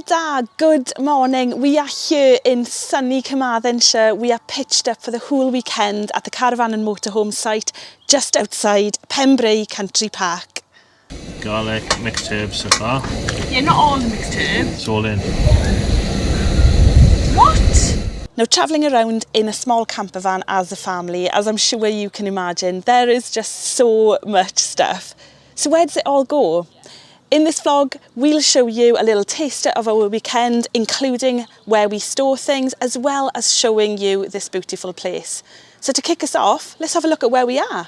Da, good morning. We are here in sunny Carmarthenshire. We are pitched up for the whole weekend at the Caravan and Motorhome site just outside Pembrey Country Park. Garlic, mixed herbs so far. Yeah, not all the mixed herbs. It's all in. What? Now, travelling around in a small campervan as a family, as I'm sure you can imagine, there is just so much stuff. So where does it all go? In this vlog, we'll show you a little taster of our weekend, including where we store things, as well as showing you this beautiful place. So to kick us off, let's have a look at where we are.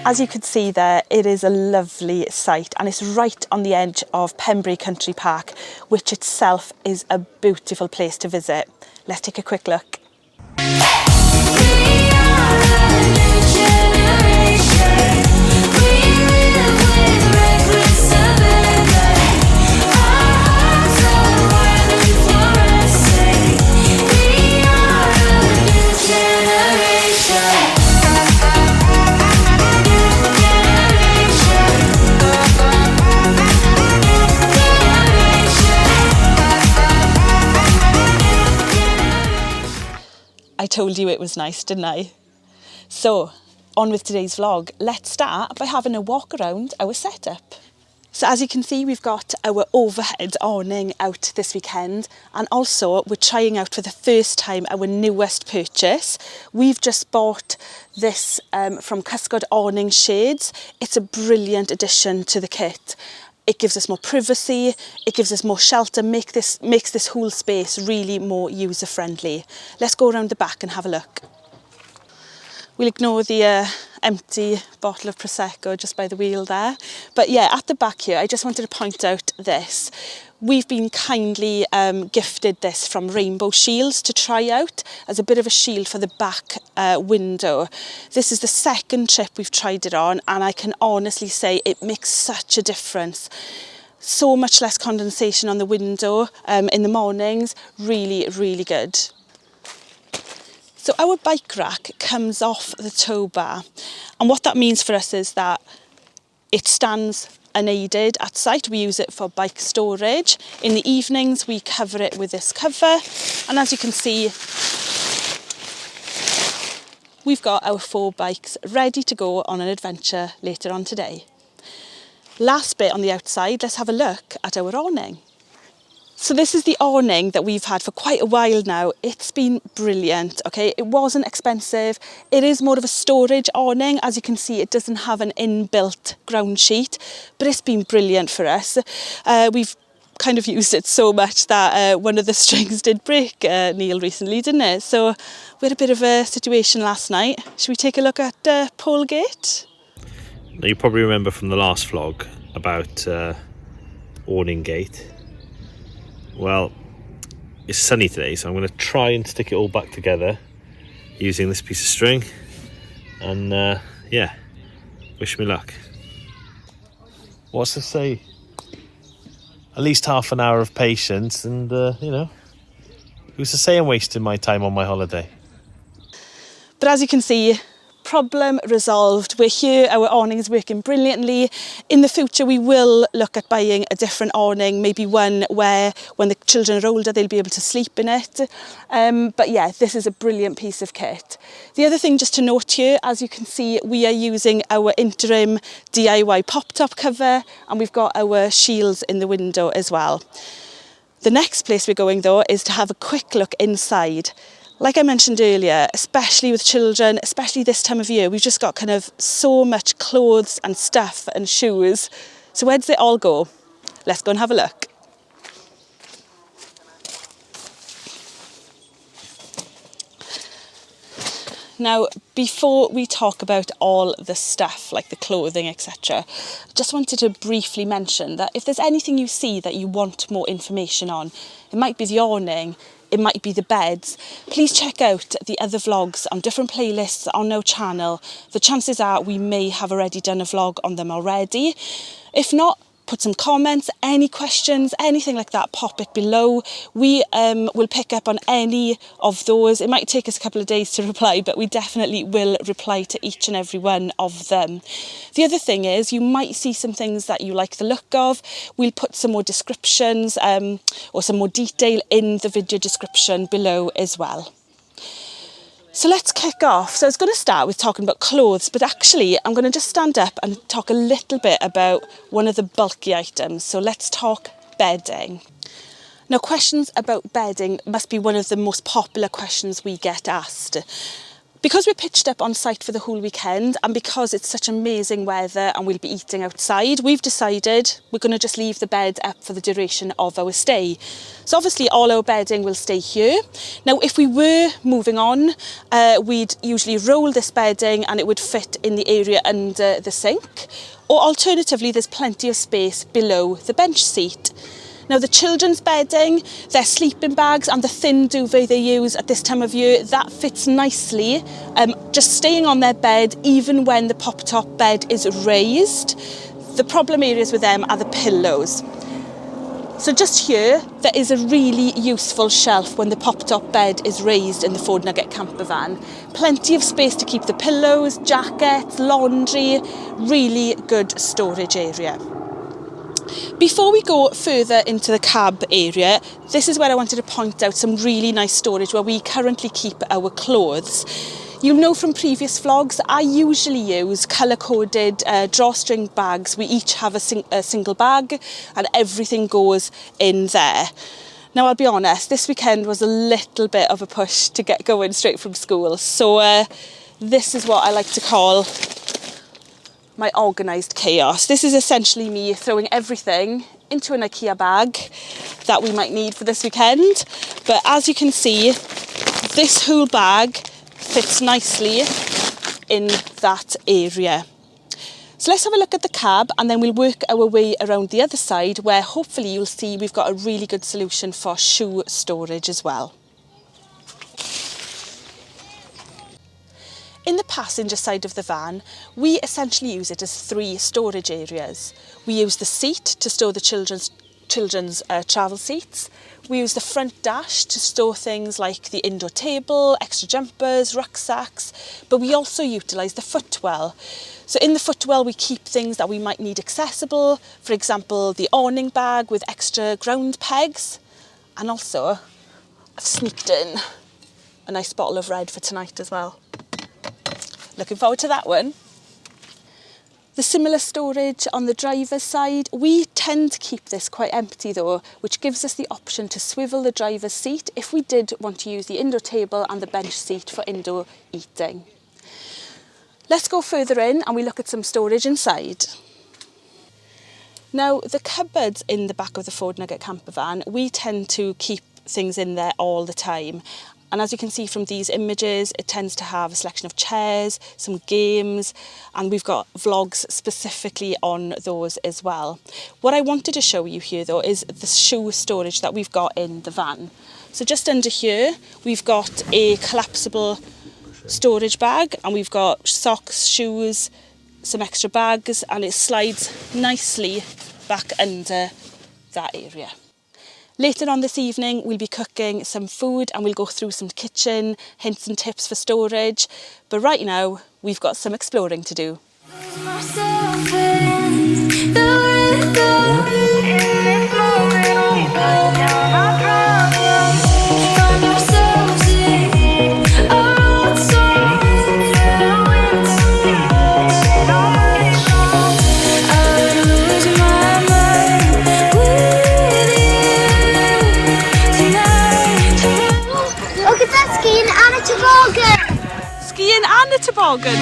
As you could see there, it is a lovely site and it's right on the edge of Pembrey Country Park, which itself is a beautiful place to visit. Let's take a quick look. I told you it was nice, didn't I? So, on with today's vlog. Let's start by having a walk around our setup. So as you can see, we've got our overhead awning out this weekend, and also we're trying out for the first time our newest purchase. We've just bought this from Cuscod Awning Shades. It's a brilliant addition to the kit. It gives us more privacy, it gives us more shelter, makes this whole space really more user-friendly. Let's go around the back and have a look. We'll ignore the empty bottle of Prosecco just by the wheel there. But yeah, at the back here, I just wanted to point out this. We've been kindly gifted this from Rainbow Shields to try out as a bit of a shield for the back window. This is the second trip we've tried it on, and I can honestly say it makes such a difference. So much less condensation on the window in the mornings. Really, really good. So our bike rack comes off the tow bar, and what that means for us is that it stands unaided at site. We use it for bike storage. In the evenings we cover it with this cover, and as you can see, we've got our 4 bikes ready to go on an adventure later on today. Last bit on the outside, let's have a look at our awning. So this is the awning that we've had for quite a while now. It's been brilliant, okay? It wasn't expensive. It is more of a storage awning. As you can see, it doesn't have an inbuilt ground sheet, but it's been brilliant for us. We've kind of used it so much that one of the strings did break, Neil, recently, didn't it? So we had a bit of a situation last night. Should we take a look at Polegate? Now, you probably remember from the last vlog about Awning Gate. Well, it's sunny today, so I'm going to try and stick it all back together using this piece of string, and yeah, wish me luck. What's to say? At least half an hour of patience, and you know, who's to say I'm wasting my time on my holiday? But as you can see, problem resolved. We're here, our awning is working brilliantly. In the future we will look at buying a different awning, maybe one where when the children are older they'll be able to sleep in it. But yeah, this is a brilliant piece of kit. The other thing just to note here, as you can see, we are using our interim DIY pop-top cover, and we've got our shields in the window as well. The next place we're going though is to have a quick look inside. Like I mentioned earlier, especially with children, especially this time of year, we've just got kind of so much clothes and stuff and shoes. So where does it all go? Let's go and have a look. Now, before we talk about all the stuff, like the clothing, etc., I just wanted to briefly mention that if there's anything you see that you want more information on, it might be the awning, it might be the beds, please check out the other vlogs on different playlists on our channel. The chances are we may have already done a vlog on them already. If not, put some comments, any questions, anything like that, pop it below. We will pick up on any of those. It might take us a couple of days to reply, but we definitely will reply to each and every one of them. The other thing is, you might see some things that you like the look of. We'll put some more descriptions or some more detail in the video description below as well. So let's kick off. So I was going to start with talking about clothes, but actually I'm going to just stand up and talk a little bit about one of the bulky items. So let's talk bedding. Now, questions about bedding must be one of the most popular questions we get asked. Because we're pitched up on site for the whole weekend, and because it's such amazing weather and we'll be eating outside, we've decided we're going to just leave the bed up for the duration of our stay. So obviously all our bedding will stay here. Now, if we were moving on, we'd usually roll this bedding and it would fit in the area under the sink. Or alternatively, there's plenty of space below the bench seat. Now, the children's bedding, their sleeping bags and the thin duvet they use at this time of year, that fits nicely, just staying on their bed even when the pop-top bed is raised. The problem areas with them are the pillows. So just here, there is a really useful shelf when the pop-top bed is raised in the Ford Nugget Campervan. Plenty of space to keep the pillows, jackets, laundry, really good storage area. Before we go further into the cab area, this is where I wanted to point out some really nice storage where we currently keep our clothes. You'll know from previous vlogs, I usually use colour-coded drawstring bags. We each have a single bag and everything goes in there. Now, I'll be honest, this weekend was a little bit of a push to get going straight from school. So this is what I like to call my organised chaos. This is essentially me throwing everything into an IKEA bag that we might need for this weekend. But as you can see, this whole bag fits nicely in that area. So let's have a look at the cab and then we'll work our way around the other side where hopefully you'll see we've got a really good solution for shoe storage as well. In the passenger side of the van, we essentially use it as 3 storage areas. We use the seat to store the children's travel seats. We use the front dash to store things like the indoor table, extra jumpers, rucksacks, but we also utilise the footwell. So in the footwell we keep things that we might need accessible, for example the awning bag with extra ground pegs, and also I've sneaked in a nice bottle of red for tonight as well. Looking forward to that one. The similar storage on the driver's side, we tend to keep this quite empty though, which gives us the option to swivel the driver's seat if we did want to use the indoor table and the bench seat for indoor eating. Let's go further in and we look at some storage inside. Now, the cupboards in the back of the Ford Nugget Campervan, we tend to keep things in there all the time. And as you can see from these images, it tends to have a selection of chairs, some games, and we've got vlogs specifically on those as well. What I wanted to show you here though is the shoe storage that we've got in the van. So just under here, we've got a collapsible storage bag and we've got socks, shoes, some extra bags, and it slides nicely back under that area. Later on this evening, we'll be cooking some food and we'll go through some kitchen hints and tips for storage. But right now, we've got some exploring to do. Skiing and a toboggan.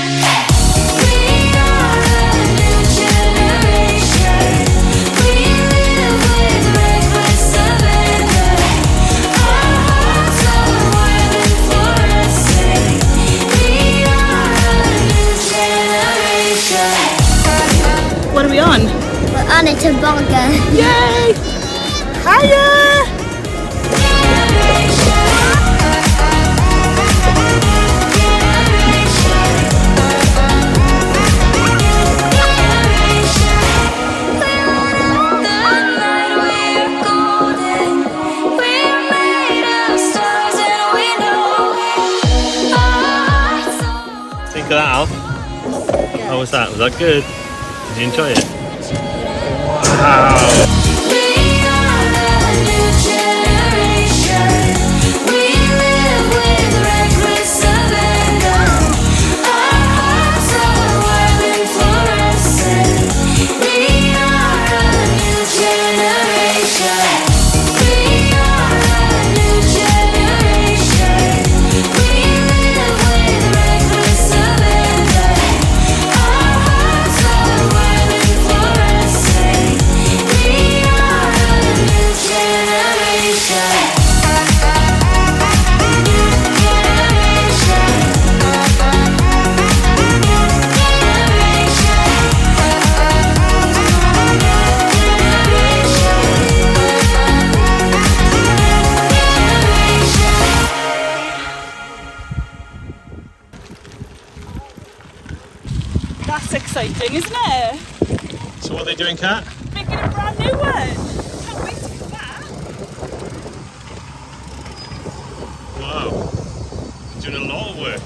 How was that? Was that good? Did you enjoy it? Wow! That's exciting, isn't it? So what are they doing, Kat? Making a brand new one. Can't wait to come back. Wow. You're doing a lot of work.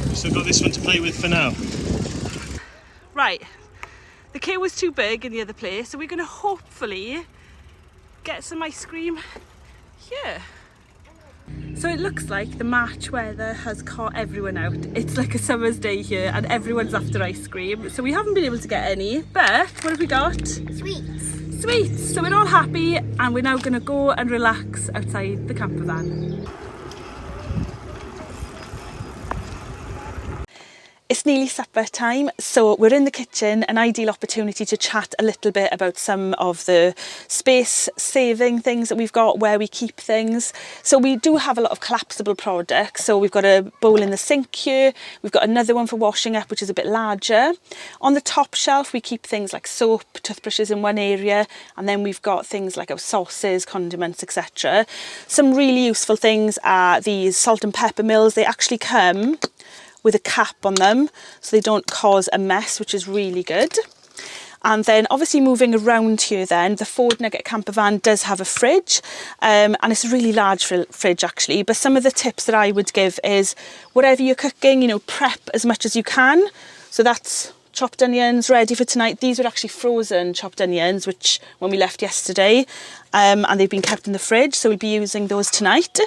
We've still got this one to play with for now. Right. The queue was too big in the other place, so we're going to hopefully get some ice cream here. So it looks like the March weather has caught everyone out. It's like a summer's day here and everyone's after ice cream. So we haven't been able to get any, but what have we got? Sweets. Sweets. So we're all happy and we're now going to go and relax outside the camper van. It's nearly supper time, so we're in the kitchen, an ideal opportunity to chat a little bit about some of the space saving things that we've got, where we keep things. So we do have a lot of collapsible products. So we've got a bowl in the sink here, we've got another one for washing up which is a bit larger. On the top shelf we keep things like soap, toothbrushes in one area, and then we've got things like our sauces, condiments, etc. Some really useful things are these salt and pepper mills. They actually come with a cap on them so they don't cause a mess, which is really good. And then obviously moving around here then, the Ford Nugget Campervan does have a fridge, and it's a really large fridge actually. But some of the tips that I would give is whatever you're cooking, you know, prep as much as you can. So that's chopped onions ready for tonight. These were actually frozen chopped onions, which when we left yesterday, and they've been kept in the fridge, so we'll be using those tonight.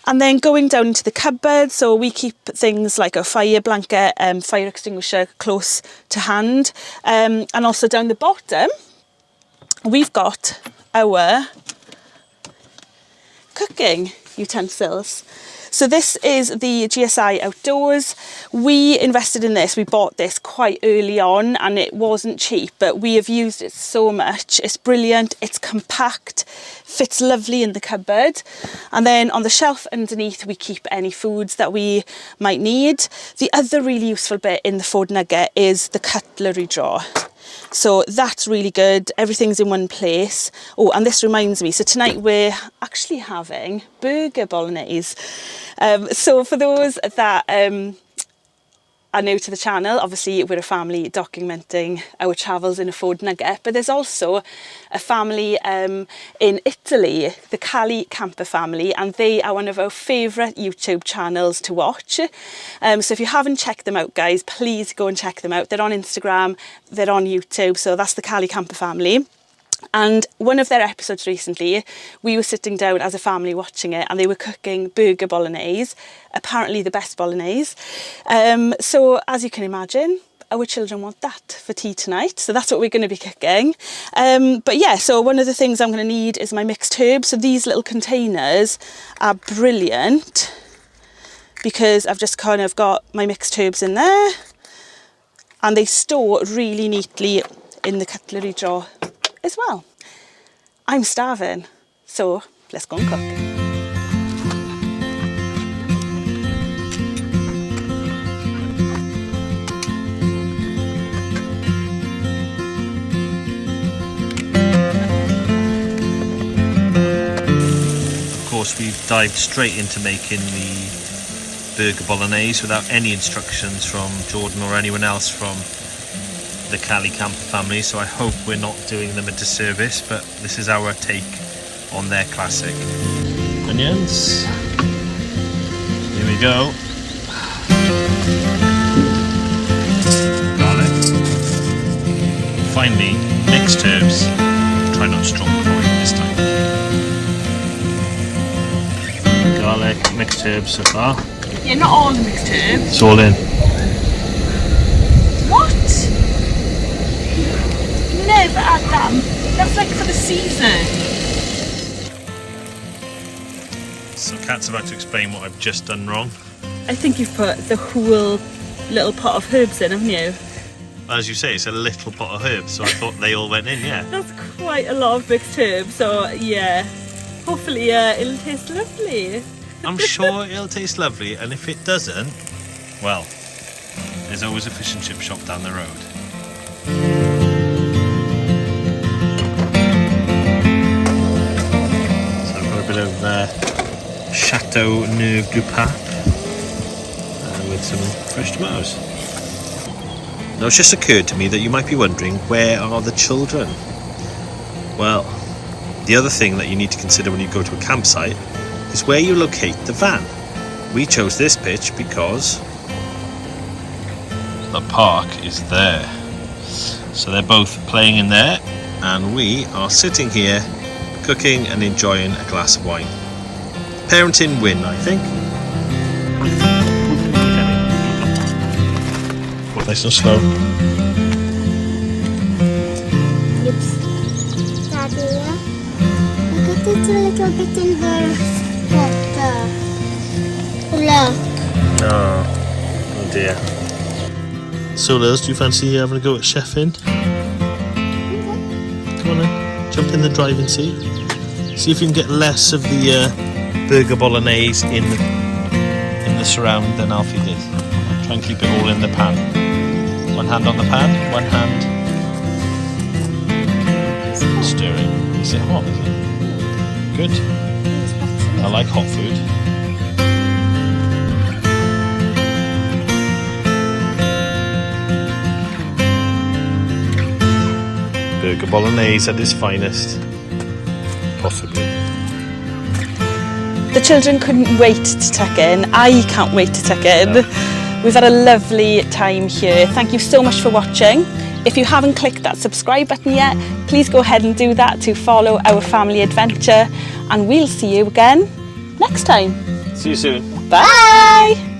And then going down into the cupboard, so we keep things like a fire blanket, fire extinguisher close to hand. And also down the bottom, we've got our cooking utensils. So this is the GSI Outdoors. We invested in this, we bought this quite early on and it wasn't cheap, but we have used it so much. It's brilliant, it's compact, fits lovely in the cupboard. And then on the shelf underneath, we keep any foods that we might need. The other really useful bit in the Ford Nugget is the cutlery drawer. So that's really good. Everything's in one place. Oh, and this reminds me, so tonight we're actually having burger bolognese. So for those that are new to the channel, obviously we're a family documenting our travels in a Ford Nugget, but there's also a family in Italy, the Cali Camper family, and they are one of our favourite YouTube channels to watch. So if you haven't checked them out, guys, please go and check them out. They're on Instagram, they're on YouTube, so that's the Cali Camper family. And one of their episodes recently, we were sitting down as a family watching it and they were cooking burger bolognese, apparently the best bolognese. So as you can imagine, our children want that for tea tonight. So that's what we're going to be cooking. But yeah, so one of the things I'm going to need is my mixed herbs. So these little containers are brilliant because I've just kind of got my mixed herbs in there and they store really neatly in the cutlery drawer as well. I'm starving, so let's go and cook. Of course, we've dived straight into making the burger bolognese without any instructions from Jordan or anyone else from the Cali Camper family, so I hope we're not doing them a disservice, but this is our take on their classic. Onions. Here we go. finally, mixed herbs. Try not to drop the oil this time. Garlic, mixed herbs so far. Yeah, not all the mixed herbs. It's all in. What? Never add them. That's like for the season. So Kat's about to explain what I've just done wrong. I think you've put the whole little pot of herbs in, haven't you? As you say, it's a little pot of herbs, so I thought they all went in, yeah. That's quite a lot of mixed herbs, so yeah. Hopefully it'll taste lovely. I'm sure it'll taste lovely, and if it doesn't, well, there's always a fish and chip shop down the road. So I've got a bit of Chateau Neuve du Pape with some fresh tomatoes. Now it's just occurred to me that you might be wondering, where are the children? Well, the other thing that you need to consider when you go to a campsite is where you locate the van. We chose this pitch because the park is there. So they're both playing in there, and we are sitting here cooking and enjoying a glass of wine. Parenting win, I think. Nice and slow. Oops. Daddy, look at this little bit in the water. Look. Oh dear. So Liz, do you fancy having a go at chefing? Come on then, jump in the driving seat. See if you can get less of the burger bolognese in the surround than Alfie did. Try and keep it all in the pan. One hand on the pan, one hand stirring. Is it hot, is it? Good. I like hot food. Burger bolognese at its finest. Possibly. The children couldn't wait to tuck in. I can't wait to tuck in. No. We've had a lovely time here. Thank you so much for watching. If you haven't clicked that subscribe button yet, please go ahead and do that to follow our family adventure. And we'll see you again next time. See you soon. Bye!